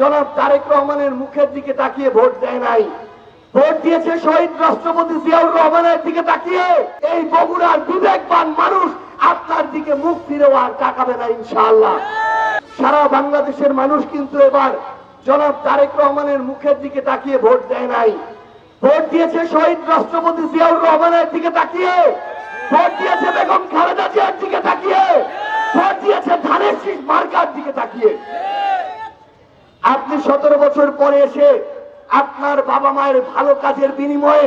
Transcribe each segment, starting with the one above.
জনাব তারেক রহমানের মুখের দিকে তাকিয়ে ভোট দেয় নাই, ভোট দিয়েছে শহীদ রাষ্ট্রপতি জিয়াউর রহমানের দিকে তাকিয়ে। এই বগুড়ার বিবেকবান মানুষ আপনার দিকে মুখ ফিরেও আর তাকাবে না ইনশাআল্লাহ। সারা বাংলাদেশের মানুষ কিন্তু এবার জনাব তারেক রহমানের মুখের দিকে তাকিয়ে ভোট দেয় নাই, ভোট দিয়েছে শহীদ রাষ্ট্রপতি জিয়াউর রহমানের দিকে তাকিয়ে, ভোট দিয়েছে বেগম খালেদা জিয়ার দিকে তাকিয়ে, ভোট দিয়েছে ধানের শীষ মার্কার দিকে তাকিয়ে। আপনি 17 বছর পরে এসে আপনার বাবা মায়ের ভালো কাজের বিনিময়ে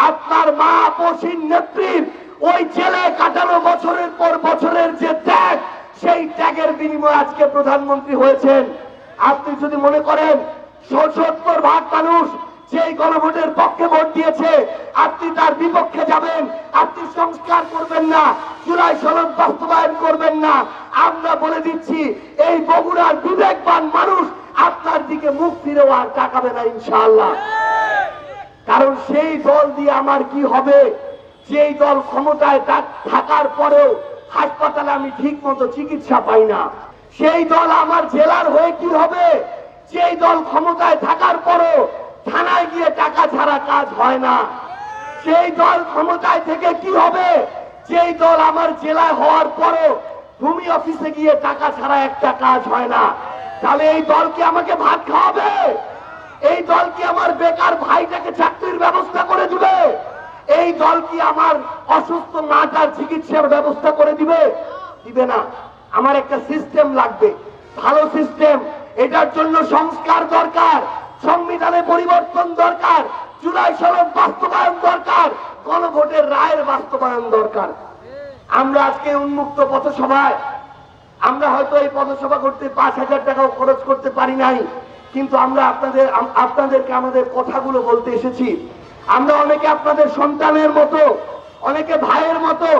আপনার মা পশিন নেত্রীর ওই জেলে কাটানো বছরের পর বছরের যে ত্যাগ, সেই ত্যাগের বিনিময়ে আজকে প্রধানমন্ত্রী হয়েছেন। আপনি যদি মনে করেন ৭০% মানুষ যেই গণভোটের পক্ষে ভোট দিয়েছে আপনি তার বিপক্ষে যাবেন, আপনি সংস্কার করবেন না, জুলাই সনদ বাস্তবায়ন করবেন না, আমরা বলে দিচ্ছি এই বগুড়ার বিবেকবান মানুষ আপনার দিকে মুখ ফিরেও আর তাকাবে না ইনশাআল্লাহ। কারণ সেই দল দিয়ে আমার কি হবে, যেই দল ক্ষমতায় থাকার পরেও হাসপাতালে আমি ঠিক মতো চিকিৎসা পাই না। সেই দল আমার জেলার হয়ে কি হবে, যেই দল ক্ষমতায় থাকার পরেও থানায় গিয়ে টাকা ছাড়া কাজ হয় না। সেই দল ক্ষমতায় থেকে কি হবে, যেই দল আমার জেলায় হওয়ার পরেও ভূমি অফিসে গিয়ে টাকা ছাড়া একটা কাজ হয় না। তাহলে এই দল কি আমাকে ভাত খাওয়াবে? এই দল কি আমার বেকার ভাইটাকে চাকরির ব্যবস্থা করে দিবে? এই দল কি আমার অসুস্থ মাটার চিকিৎসার ব্যবস্থা করে দিবে? দিবে না। আমার একটা সিস্টেম লাগবে, ভালো সিস্টেম। এটার জন্য সংস্কার দরকার, সংবিধানে পরিবর্তন দরকার, জুলাই সনদ বাস্তবায়ন দরকার, গণভোটের রায়ের বাস্তবায়ন দরকার। আমরা আজকে উন্মুক্ত পথসভায়, আমরা হয়তো এই পথসভা করতে ৫,০০০ টাকাও খরচ করতে পারি নাই, কিন্তু আমরা আপনাদেরকে আমাদের কথাগুলো বলতে এসেছি। আমরা অনেকে আপনাদের সন্তানের মতো, অনেকে ভাইয়ের মতো,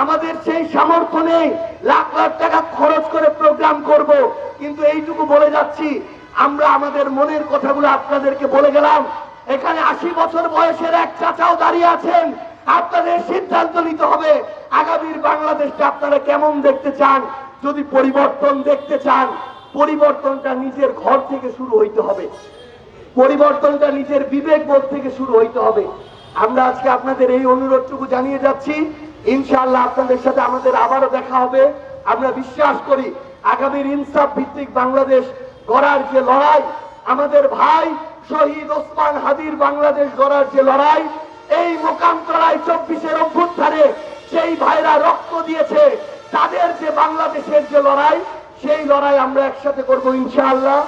আমাদের সেই সামর্থ্য নেই লাখ লাখ টাকা খরচ করে প্রোগ্রাম করব, কিন্তু এইটুকু বলে যাচ্ছি আমরা আমাদের মনের কথাগুলো আপনাদেরকে বলে গেলাম। এখানে ৮০ বছর বয়সের এক চাচাও দাঁড়িয়ে আছেন। আপনাদের সিদ্ধান্ত নিতে হবে আগামীর বাংলাদেশটা আপনারা কেমন দেখতে চান। যদি পরিবর্তন দেখতে চান, পরিবর্তনটা নিজের ঘর থেকে শুরু হইতে হবে, পরিবর্তনটা নিজের বিবেকবোধ থেকে শুরু হইতে হবে। আমরা আজকে আপনাদের এই অনুরোধটুকু জানিয়ে যাচ্ছি। ইনশাআল্লাহ আপনাদের সাথে আমাদের আবারও দেখা হবে। আমরা বিশ্বাস করি আগামীর ইনসাফ ভিত্তিক বাংলাদেশ গড়ার যে লড়াই, আমাদের ভাই শহীদ ওসমান হাদির বাংলাদেশ গড়ার যে লড়াই, এই মোকামতলায় ২৪-এর অভ্যুত্থানে সেই ভাইরা রক্ত দিয়েছে, তাদের যে বাংলাদেশের যে লড়াই, সেই লড়াই আমরা একসাথে করবো ইনশাআল্লাহ।